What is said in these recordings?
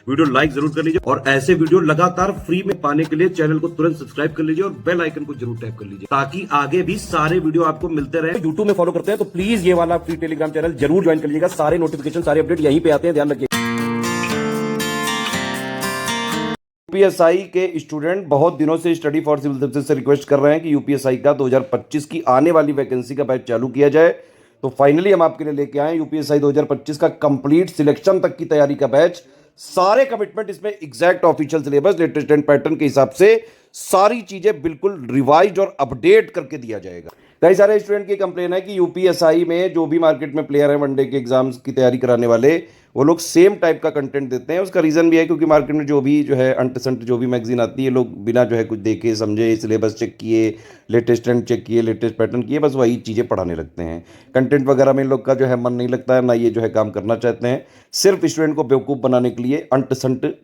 Video like जरूर कर लीजिए और ऐसे वीडियो लगातार फ्री में पाने के लिए चैनल को तुरंत सब्सक्राइब कर लीजिए और बेल आइकन को जरूर टैप कर लीजिए ताकि आगे भी सारे वीडियो आपको मिलते रहे। यूट्यूब में फॉलो करते हैं तो प्लीज ये वाला फ्री टेलीग्राम चैनल जरूर ज्वाइन कर लीजिएगा। सारे नोटिफिकेशन सारे अपडेट यहीं पे आते हैं, ध्यान रखिए। यूपीएसआई के स्टूडेंट बहुत दिनों से स्टडी फॉर सिविल सर्विसेज से रिक्वेस्ट कर रहे हैं कि यूपीएसआई का 2025 की आने वाली वैकेंसी का बैच चालू किया जाए, तो फाइनली हम आपके लिए लेके आए यूपीएसआई 2025 का कंप्लीट सिलेक्शन तक की तैयारी का बैच। सारे कमिटमेंट इसमें exact official syllabus latest and pattern के हिसाब से सारी चीजें बिल्कुल रिवाइज और अपडेट करके दिया जाएगा। कई सारे स्टूडेंट की कंप्लेन है कि यूपीएसआई में जो भी मार्केट में प्लेयर है वनडे के एग्जाम्स की तैयारी कराने वाले, वो लोग सेम टाइप का कंटेंट देते हैं। उसका रीजन भी है क्योंकि मार्केट में जो भी जो है अंट जो भी मैगजीन आती है, लोग बिना जो है कुछ देखे समझे सिलेबस चेक किए, लेटेस्ट ट्रेंड चेक किए, लेटेस्ट पैटर्न किए, बस वही चीज़ें पढ़ाने लगते हैं। कंटेंट वगैरह में इन लोग का जो है मन नहीं लगता है, ना ये जो है काम करना चाहते हैं। सिर्फ स्टूडेंट को बेवकूफ़ बनाने के लिए अंट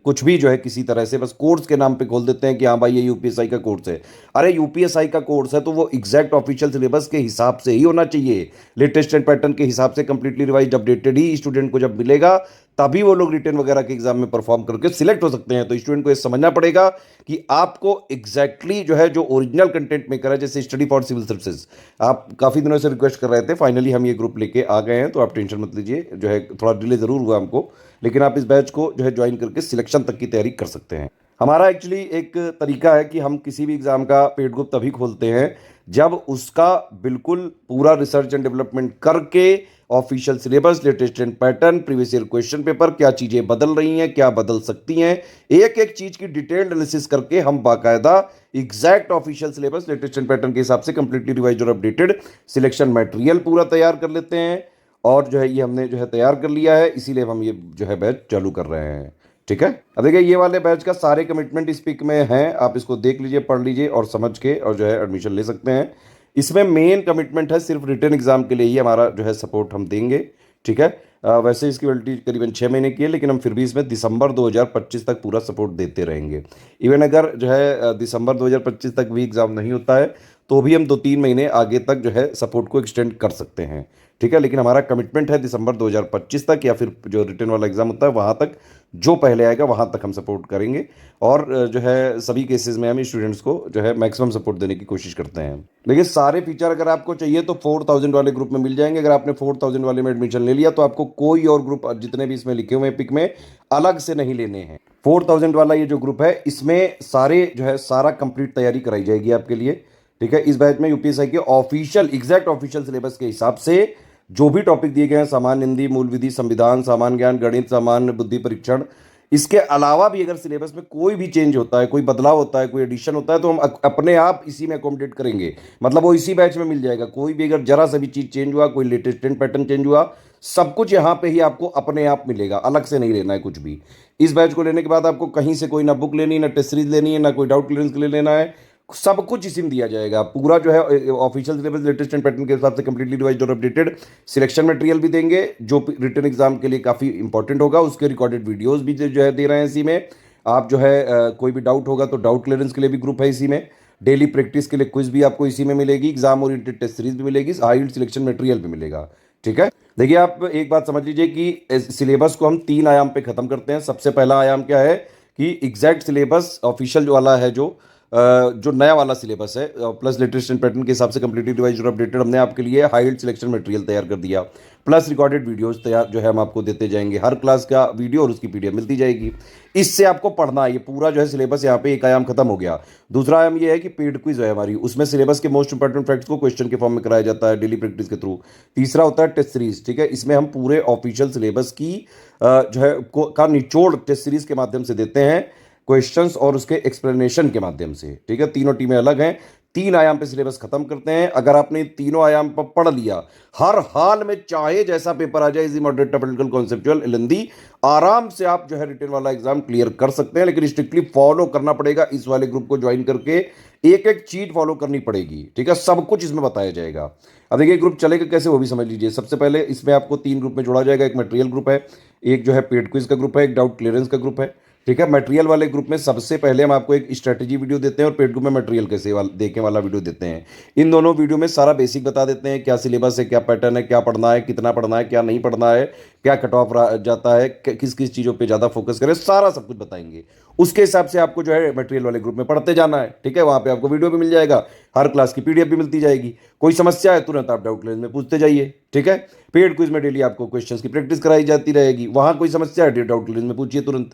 कुछ भी जो है किसी तरह से बस कोर्स के नाम पे खोल देते हैं कि हाँ भाई ये यूपीएसआई का कोर्स है। अरे यूपीएसआई का कोर्स है तो वो एग्जैक्ट ऑफिशियल सिलेबस के हिसाब से ही होना चाहिए, लेटेस्ट एंड पैटर्न के हिसाब से कंप्लीटली रिवाइज अपडेटेड ही स्टूडेंट को जब मिलेगा तभी वो लोग रिटन वगैरह के एग्जाम में परफॉर्म करके सिलेक्ट हो सकते हैं। तो स्टूडेंट को ये समझना पड़ेगा कि आपको एग्जैक्टली जो है जो ओरिजिनल कंटेंट मेकर है, जैसे स्टडी फॉर सिविल सर्विसेज, आप काफ़ी दिनों से रिक्वेस्ट कर रहे थे, फाइनली हम ये ग्रुप लेके आ गए हैं, तो आप टेंशन मत लीजिए। जो है थोड़ा डिले ज़रूर हुआ हमको, लेकिन आप इस बैच को जो है ज्वाइन करके सिलेक्शन तक की तैयारी कर सकते हैं। हमारा एक्चुअली एक तरीका है कि हम किसी भी एग्ज़ाम का पेड ग्रुप तभी खोलते हैं जब उसका बिल्कुल पूरा रिसर्च एंड डेवलपमेंट करके official syllabus, latest and pattern, previous year question paper, क्या चीज़ें बदल रही हैं, क्या बदल सकती हैं, एक एक चीज़ की डिटेल्ड एनालिसिस करके हम बाकायदा exact official syllabus, latest and pattern के हिसाब से कंप्लीटली रिवाइज और अपडेटेड सिलेक्शन मटेरियल पूरा तैयार कर लेते हैं। और जो है ये हमने जो है तैयार कर लिया है, इसीलिए हम ये जो है बैच चालू कर रहे हैं। ठीक है, अब देखिए ये वाले बैच का सारे कमिटमेंट इस पिक में हैं, आप इसको देख लीजिए, पढ़ लीजिए और समझ के और जो है एडमिशन ले सकते हैं। इसमें मेन कमिटमेंट है सिर्फ रिटन एग्जाम के लिए ही हमारा जो है सपोर्ट हम देंगे। ठीक है, वैसे इसकी वैलिडिटी करीबन 6 महीने की है, लेकिन हम फिर भी इसमें दिसंबर 2025 तक पूरा सपोर्ट देते रहेंगे। इवन अगर जो है दिसंबर 2025 तक भी एग्ज़ाम नहीं होता है तो भी हम 2-3 महीने आगे तक जो है सपोर्ट को एक्सटेंड कर सकते हैं। ठीक है, लेकिन हमारा कमिटमेंट है दिसंबर 2025 तक, या फिर जो रिटन वाला एग्जाम होता है वहाँ तक, जो पहले आएगा वहाँ तक हम सपोर्ट करेंगे। और जो है सभी केसेस में हम स्टूडेंट्स को जो है मैक्सिमम सपोर्ट देने की कोशिश करते हैं। देखिए सारे फीचर अगर आपको चाहिए तो 4000 वाले ग्रुप में मिल जाएंगे। अगर आपने 4000 वाले में एडमिशन ले लिया तो आपको कोई और ग्रुप जितने भी इसमें लिखे हुए हैं पिक में अलग से नहीं लेने हैं। 4000 वाला ये जो ग्रुप है इसमें सारे जो है सारा कंप्लीट तैयारी कराई जाएगी आपके लिए। ठीक है, इस बैच में यूपीएसआई के ऑफिशियल एग्जैक्ट ऑफिशियल सिलेबस के हिसाब से जो भी टॉपिक दिए गए हैं, सामान्य हिंदी, मूल विधि, संविधान, सामान्य ज्ञान, गणित, सामान्य बुद्धि परीक्षण, इसके अलावा भी अगर सिलेबस में कोई भी चेंज होता है, कोई बदलाव होता है, कोई एडिशन होता है तो हम अपने आप इसी में अकोमोडेट करेंगे। मतलब वो इसी बैच में मिल जाएगा। कोई भी अगर जरा सा भी चीज़ चेंज हुआ, कोई लेटेस्ट ट्रेंड पैटर्न चेंज हुआ, सब कुछ यहाँ पे ही आपको अपने आप मिलेगा, अलग से नहीं लेना है कुछ भी। इस बैच को लेने के बाद आपको कहीं से कोई ना बुक लेनी, ना टेस्ट सीरीज लेनी है, ना कोई डाउट क्लियरेंस के लिए लेना है, सब कुछ इसी में दिया जाएगा। पूरा जो है official syllabus, latest and pattern के हिसाब से कंप्लीटली रिवाइज्ड और अपडेटेड सिलेक्शन मटेरियल भी देंगे जो रिटन एग्जाम के लिए काफ़ी इंपॉर्टेंट होगा। उसके रिकॉर्डेड वीडियोस भी जो है दे रहे हैं इसी में। आप जो है कोई भी डाउट होगा तो डाउट क्लियरेंस के लिए भी ग्रुप है इसी में। डेली प्रैक्टिस के लिए क्विज भी आपको इसी में मिलेगी, एग्जाम ओरिएंटेड टेस्ट सीरीज भी मिलेगी, हाई सिलेक्शन मटेरियल भी मिलेगा। ठीक है, देखिए आप एक बात समझ लीजिए कि सिलेबस को हम 3 आयाम पे खत्म करते हैं। सबसे पहला आयाम क्या है कि एग्जैक्ट सिलेबस ऑफिशियल वाला है, जो नया वाला सिलेबस है प्लस लेटेस्ट एंड पैटर्न के हिसाब से कंप्लीटली रिवाइज और अपडेटेड हमने आपके लिए हाईलाइट सिलेक्शन मटेरियल तैयार कर दिया, प्लस रिकॉर्डेड वीडियोस तैयार जो है हम आपको देते जाएंगे। हर क्लास का वीडियो और उसकी पीडीएफ मिलती जाएगी। इससे आपको पढ़ना है, ये पूरा जो है सिलेबस यहाँ पे एक आयाम खत्म हो गया। दूसरा आयाम ये है कि पेड क्विज है हमारी, उसमें सिलेबस के मोस्ट इंपॉर्टेंट फैक्ट्स को क्वेश्चन के फॉर्म में कराया जाता है डेली प्रैक्टिस के थ्रू। तीसरा होता है टेस्ट सीरीज। ठीक है, इसमें हम पूरे ऑफिशियल सिलेबस की जो है का निचोड़ टेस्ट सीरीज के माध्यम से देते हैं, क्वेश्चंस और उसके एक्सप्लेनेशन के माध्यम से। ठीक है, तीनों टीमें अलग हैं। 3 आयाम पे सिलेबस खत्म करते हैं। अगर आपने तीनों आयाम पर पढ़ लिया, हर हाल में चाहे जैसा पेपर आ जाए, easy moderate political conceptual LND, आराम से आप जो है रिटन वाला एग्जाम क्लियर कर सकते हैं। लेकिन स्ट्रिक्टली फॉलो करना पड़ेगा, इस वाले ग्रुप को ज्वाइन करके एक एक चीज फॉलो करनी पड़ेगी। ठीक है, सब कुछ इसमें बताया जाएगा। अब देखिए ग्रुप चलेगा कैसे वो भी समझ लीजिए। सबसे पहले इसमें आपको 3 ग्रुप में जोड़ा जाएगा। एक मटेरियल ग्रुप है, एक जो है पेड क्विज का ग्रुप है, एक डाउट क्लियरेंस का ग्रुप है। ठीक है। मटेरियल वाले ग्रुप में सबसे पहले हम आपको एक स्ट्रेटेजी वीडियो देते हैं और पेड ग्रुप में मटेरियल कैसे देने वाला वीडियो देते हैं। इन दोनों वीडियो में सारा बेसिक बता देते हैं, क्या सिलेबस है, क्या पैटर्न है, क्या पढ़ना है, कितना पढ़ना है, क्या नहीं पढ़ना है, क्या कट ऑफ जाता है, किस किस चीज़ों पे ज़्यादा फोकस करें, सारा सब कुछ बताएंगे। उसके हिसाब से आपको जो है मटेरियल वाले ग्रुप में पढ़ते जाना है। ठीक है, वहाँ पे आपको वीडियो भी मिल जाएगा, हर क्लास की पीडीएफ भी मिलती जाएगी। कोई समस्या है तुरंत आप डाउट क्लास में पूछते जाइए। ठीक है, पेड क्विज में डेली आपको क्वेश्चंस की प्रैक्टिस कराई जाती रहेगी, वहाँ कोई समस्या है डाउट क्लास में पूछिए तुरंत।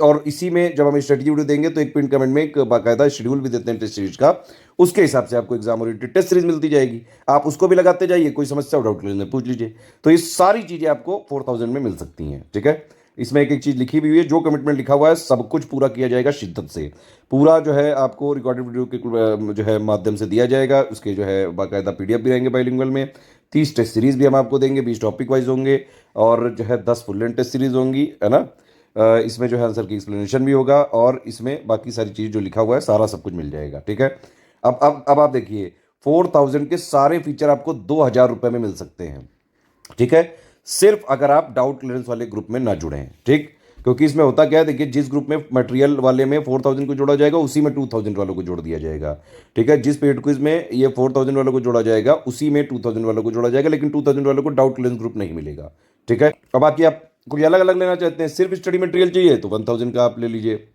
और इसी में जब हम स्ट्रेटजी वीडियो देंगे तो एक पिन कमेंट में एक बाकायदा शेड्यूल भी देते हैं टेस्ट सीरीज का, उसके हिसाब से आपको एग्जाम ओरिएंटेड टेस्ट सीरीज मिलती जाएगी, आप उसको भी लगाते जाइए, कोई समस्या हो डाउट क्लास में पूछ लीजिए। तो ये सारी चीज़ें आपको 4000 में मिल सकती हैं। ठीक है, इसमें एक एक चीज़ लिखी भी हुई है, जो कमिटमेंट लिखा हुआ है सब कुछ पूरा किया जाएगा शिद्दत से। पूरा जो है आपको रिकॉर्डेड वीडियो के जो है माध्यम से दिया जाएगा, उसके जो है बाकायदा पीडीएफ भी रहेंगे बाइलिंगुअल में। 30 टेस्ट सीरीज भी हम आपको देंगे, 20 टॉपिक वाइज होंगे, और जो है 10 फुल लेंथ टेस्ट सीरीज होंगी, है ना। इसमें जो है आंसर की एक्सप्लेनेशन भी होगा, और इसमें बाकी सारी चीज़ जो लिखा हुआ है सारा सब कुछ मिल जाएगा। ठीक है, अब आप देखिए 4000 के सारे फीचर आपको 2000 रुपये में मिल सकते हैं। ठीक है, सिर्फ अगर आप डाउट क्लियरेंस वाले ग्रुप में ना जुड़े हैं। ठीक, क्योंकि इसमें होता क्या है, देखिए जिस ग्रुप में मटेरियल वाले में 4000 को जोड़ा जाएगा, उसी में 2000 वालों को जोड़ दिया जाएगा। ठीक है, जिस पेड क्विज में ये 4000 वालों को जोड़ा जाएगा, उसी में 2000 वालों को जोड़ा जाएगा, लेकिन 2000 वालों को डाउट क्लियरेंस ग्रुप नहीं मिलेगा। ठीक है, अब बाकी आप कोई अलग अलग लेना चाहते हैं, सिर्फ स्टडी मटेरियल चाहिए तो 1000 का आप ले लीजिए,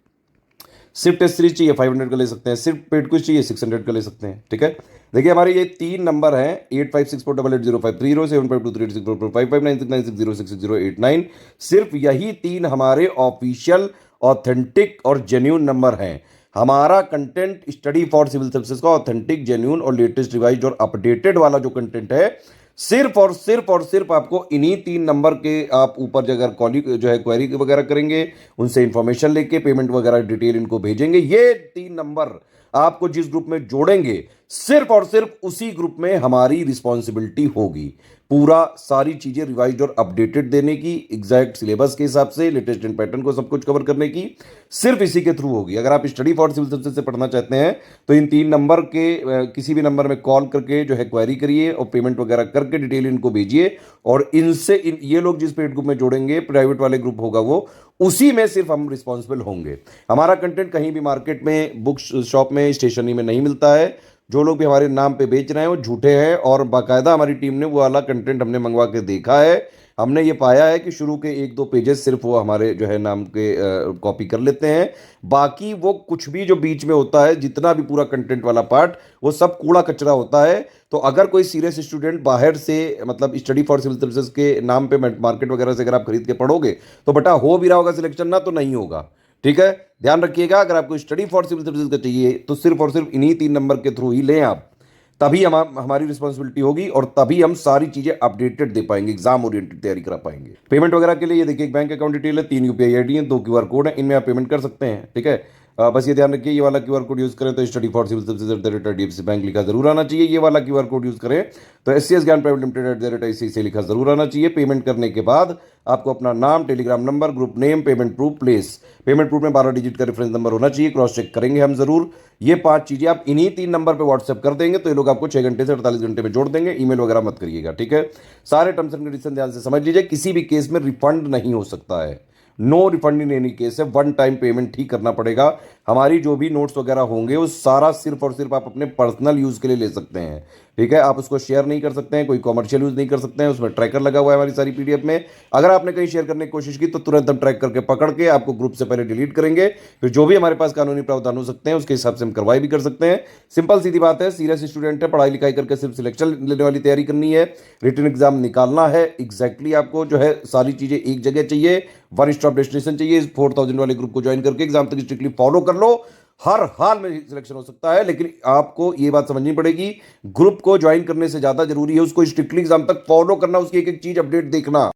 सिर्फ टेस्ट सीरीज चाहिए 500 का ले सकते हैं, सिर्फ पेड क्विज चाहिए 600 का ले सकते हैं। ठीक है, देखिए हमारे ये 3 नंबर हैं 85648805307485596960660689। सिर्फ यही 3 हमारे ऑफिशियल, ऑथेंटिक और जेन्यून नंबर हैं। हमारा content study for civil services का ऑथेंटिक, जेन्यून और लेटेस्ट रिवाइज्ड और अपडेटेड वाला जो कंटेंट है, सिर्फ आपको इन्हीं 3 नंबर के आप ऊपर जो अगर कॉली जो है क्वेरी वगैरह करेंगे, उनसे इंफॉर्मेशन लेके पेमेंट वगैरह डिटेल इनको भेजेंगे, ये 3 नंबर आपको जिस ग्रुप में जोड़ेंगे, सिर्फ और सिर्फ उसी ग्रुप में हमारी रिस्पॉन्सिबिलिटी होगी पूरा सारी चीजें रिवाइज्ड और अपडेटेड देने की, एग्जैक्ट सिलेबस के हिसाब से, लेटेस्ट इन पैटर्न को सब कुछ कवर करने की, सिर्फ इसी के थ्रू होगी। अगर आप स्टडी फॉर सिविल सर्विसेज से पढ़ना चाहते हैं तो इन 3 नंबर के किसी भी नंबर में कॉल करके जो है क्वेरी करिए और पेमेंट वगैरह करके डिटेल इनको भेजिए, और ये लोग जिस पेड ग्रुप में जोड़ेंगे, प्राइवेट वाले ग्रुप होगा वो, उसी में सिर्फ हम रिस्पॉन्सिबल होंगे। हमारा कंटेंट कहीं भी मार्केट में, बुक शॉप में, स्टेशनरी में नहीं मिलता है। जो लोग भी हमारे नाम पे बेच रहे हैं वो झूठे हैं, और बाकायदा हमारी टीम ने वो वाला कंटेंट हमने मंगवा के देखा है। हमने ये पाया है कि शुरू के 1-2 पेजेस सिर्फ वो हमारे जो है नाम के कॉपी कर लेते हैं, बाकी वो कुछ भी जो बीच में होता है, जितना भी पूरा कंटेंट वाला पार्ट, वो सब कूड़ा कचरा होता है। तो अगर कोई सीरियस स्टूडेंट बाहर से, मतलब स्टडी फॉर सिविल सर्विसेज के नाम पे मार्केट वगैरह से अगर आप खरीद के पढ़ोगे तो बेटा हो भी रहा होगा सिलेक्शन, ना तो नहीं होगा। ठीक है, ध्यान रखिएगा, अगर आपको स्टडी फॉर सिविल सर्विसेज का चाहिए तो सिर्फ और सिर्फ इन्हीं 3 नंबर के थ्रू ही लें आप, तभी हमारी रिस्पॉन्सिबिलिटी होगी, और तभी हम सारी चीजें अपडेटेड दे पाएंगे, एग्जाम ओरिएंटेड तैयारी करा पाएंगे। पेमेंट वगैरह के लिए ये देखिए, एक बैंक अकाउंट डिटेल है, 3 यूपीआई आईडी है, 2 क्यूआर कोड है, इनमें आप पेमेंट कर सकते हैं। ठीक है, बस ये ध्यान रखिए, ये वाला क्यूआर कोड यूज करें तो study for civil services @DFC bank लिखा जरूर आना चाहिए। ये वाला क्यूआर कोड यूज करें तो SCS ज्ञान प्राइवेट लिमिटेड @ICICI लिखा जरूर आना चाहिए। पेमेंट करने के बाद आपको अपना नाम, Telegram number, group name, payment proof, place, payment proof में 12 डिजिट का रेफरेंस नंबर होना चाहिए, क्रॉस चेक करेंगे हम जरूर। ये 5 चीजें आप इन्हीं 3 नंबर पे व्हाट्सएप कर देंगे तो ये लोग आपको 6 घंटे से 48 घंटे में जोड़ देंगे। ईमेल वगैरह मत करिएगा। ठीक है, सारे टर्म्स एंड कंडीशन ध्यान से समझ लीजिए, किसी भी केस में रिफंड नहीं हो सकता है, no refund in any case है, 1 टाइम पेमेंट ही करना पड़ेगा। हमारी जो भी नोट्स वगैरह होंगे वो सारा सिर्फ और सिर्फ आप अपने पर्सनल यूज के लिए ले सकते हैं। ठीक है, आप उसको शेयर नहीं कर सकते हैं, कोई कॉमर्शियल यूज नहीं कर सकते हैं, उसमें ट्रैकर लगा हुआ है हमारी सारी पीडीएफ में। अगर आपने कहीं शेयर करने की कोशिश की तो तुरंत हम ट्रैक करके पकड़ के आपको ग्रुप से पहले डिलीट करेंगे, फिर जो भी हमारे पास कानूनी प्रावधान हो सकते हैं उसके हिसाब से हम कार्रवाई भी कर सकते हैं। सिंपल सीधी बात है, सीरियस स्टूडेंट है, पढ़ाई लिखाई करके सिर्फ सिलेक्शन लेने वाली तैयारी करनी है, रिटन एग्जाम निकालना है, एग्जैक्टली आपको जो है सारी चीजें एक जगह चाहिए, वन स्टॉप डेस्टिनेशन चाहिए। इस 4000 वाले ग्रुप को ज्वाइन करके एग्जाम तक स्ट्रिक्टली फॉलो कर लो, हर हाल में सिलेक्शन हो सकता है। लेकिन आपको ये बात समझनी पड़ेगी, ग्रुप को ज्वाइन करने से ज्यादा जरूरी है उसको स्ट्रिक्टली एग्जाम तक फॉलो करना, उसकी एक एक चीज अपडेट देखना।